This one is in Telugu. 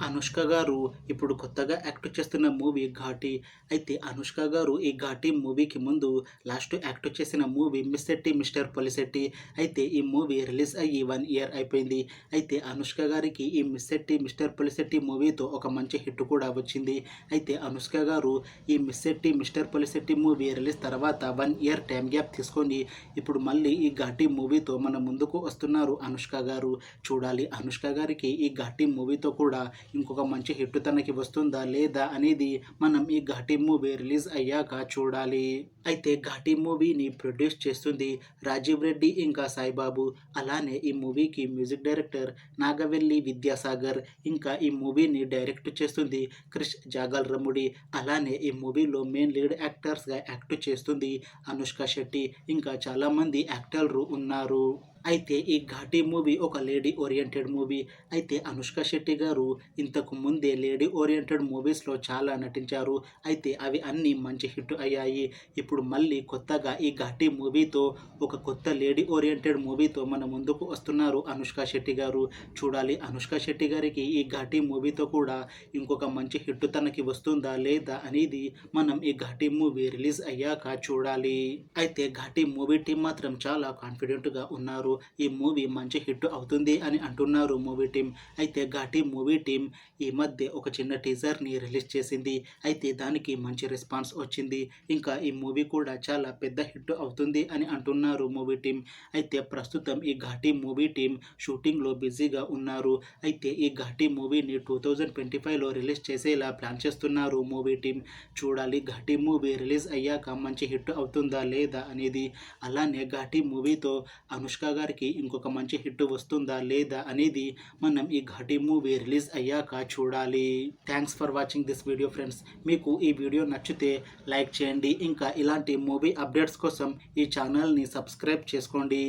అనుష్క గారు ఇప్పుడు కొత్తగా యాక్ట్ చేస్తున్న మూవీ 'ఘాటి'. అయితే అనుష్క గారు ఈ 'ఘాటి' మూవీకి ముందు లాస్ట్ యాక్ట్ చేసిన movie 'miss Shetty mister Polishetty'. అయితే ఈ మూవీ రిలీజ్ అయ్యి 1 ఇయర్ అయిపోయింది. అయితే అనుష్క గారికి ఈ 'మిస్ శెట్టి మిస్టర్ పొలిశెట్టి' మూవీతో ఒక మంచి హిట్ కూడా వచ్చింది. అయితే అనుష్క గారు ఈ 'miss Shetty mister Polishetty' movie release తర్వాత 1 ఇయర్ టైం గ్యాప్ తీసుకొని ఇప్పుడు మళ్ళీ ఈ 'ఘాటి' మూవీతో మన ముందుకు వస్తున్నారు అనుష్క గారు. చూడాలి అనుష్క గారికి ఈ 'ఘాటి' మూవీతో కూడా ఇంకొక మంచి హిట్ తనకి వస్తుందా లేదా అనేది మనం ఈ 'ఘాటి' మూవీ రిలీజ్ అయ్యాక చూడాలి. అయితే 'ఘాటి' మూవీని ప్రొడ్యూస్ చేస్తుంది రాజీవ్ రెడ్డి ఇంకా సాయిబాబు. అలానే ఈ మూవీకి మ్యూజిక్ డైరెక్టర్ నాగవెల్లి విద్యాసాగర్. ఇంకా ఈ మూవీని డైరెక్ట్ చేస్తుంది క్రిష్ జాగల్రముడి. అలానే ఈ మూవీలో మెయిన్ లీడ్ యాక్టర్స్గా యాక్ట్ చేస్తుంది అనుష్క శెట్టి. ఇంకా చాలామంది యాక్టర్లు ఉన్నారు. అయితే ఈ 'ఘాటి' మూవీ ఒక లేడీ ఓరియంటెడ్ మూవీ. అయితే అనుష్క శెట్టి గారు ఇంతకు ముందే లేడీ ఓరియంటెడ్ మూవీస్లో చాలా నటించారు. అయితే అవి అన్నీ మంచి హిట్ అయ్యాయి. ఇప్పుడు మళ్ళీ కొత్తగా ఈ 'ఘాటి' మూవీతో ఒక కొత్త లేడీ ఓరియంటెడ్ మూవీతో మన ముందుకు వస్తున్నారు అనుష్క శెట్టి గారు. చూడాలి అనుష్క శెట్టి గారికి ఈ 'ఘాటి' మూవీతో కూడా ఇంకొక మంచి హిట్ తనకి వస్తుందా లేదా అనేది మనం ఈ 'ఘాటి' మూవీ రిలీజ్ అయ్యాక చూడాలి. అయితే 'ఘాటి' మూవీ టీం మాత్రం చాలా కాన్ఫిడెంట్గా ఉన్నారు. ఈ మూవీ మంచి హిట్ అవుతుంది అని అంటున్నారు మూవీ టీం. అయితే 'ఘాటి' మూవీ టీం ఈ మధ్య ఒక చిన్న టీజర్ని రిలీజ్ చేసింది. అయితే దానికి మంచి రెస్పాన్స్ వచ్చింది. ఇంకా ఈ మూవీ కూడా చాలా పెద్ద హిట్ అవుతుంది అని అంటున్నారు మూవీ టీం. అయితే ప్రస్తుతం ఈ 'ఘాటి' మూవీ టీం షూటింగ్లో బిజీగా ఉన్నారు. అయితే ఈ 'ఘాటి' మూవీని 2025లో రిలీజ్ చేసేలా ప్లాన్ చేస్తున్నారు మూవీ టీం. చూడాలి 'ఘాటి' మూవీ రిలీజ్ అయ్యాక మంచి హిట్ అవుతుందా లేదా అనేది. అలానే 'ఘాటి' మూవీతో అనుష్క గారికి ఇంకొక మంచి హిట్ వస్తుందా లేదా అనేది మనం ఈ 'ఘాటి' మూవీ రిలీజ్ అయ్యాక చూడాలి. Thanks for watching this video friends. మీకు ఈ వీడియో నచ్చితే లైక్ చేయండి. ఇంకా ఇలాంటి మూవీ అప్డేట్స్ కోసం ఈ ఛానల్ని సబ్స్క్రైబ్ చేసుకోండి.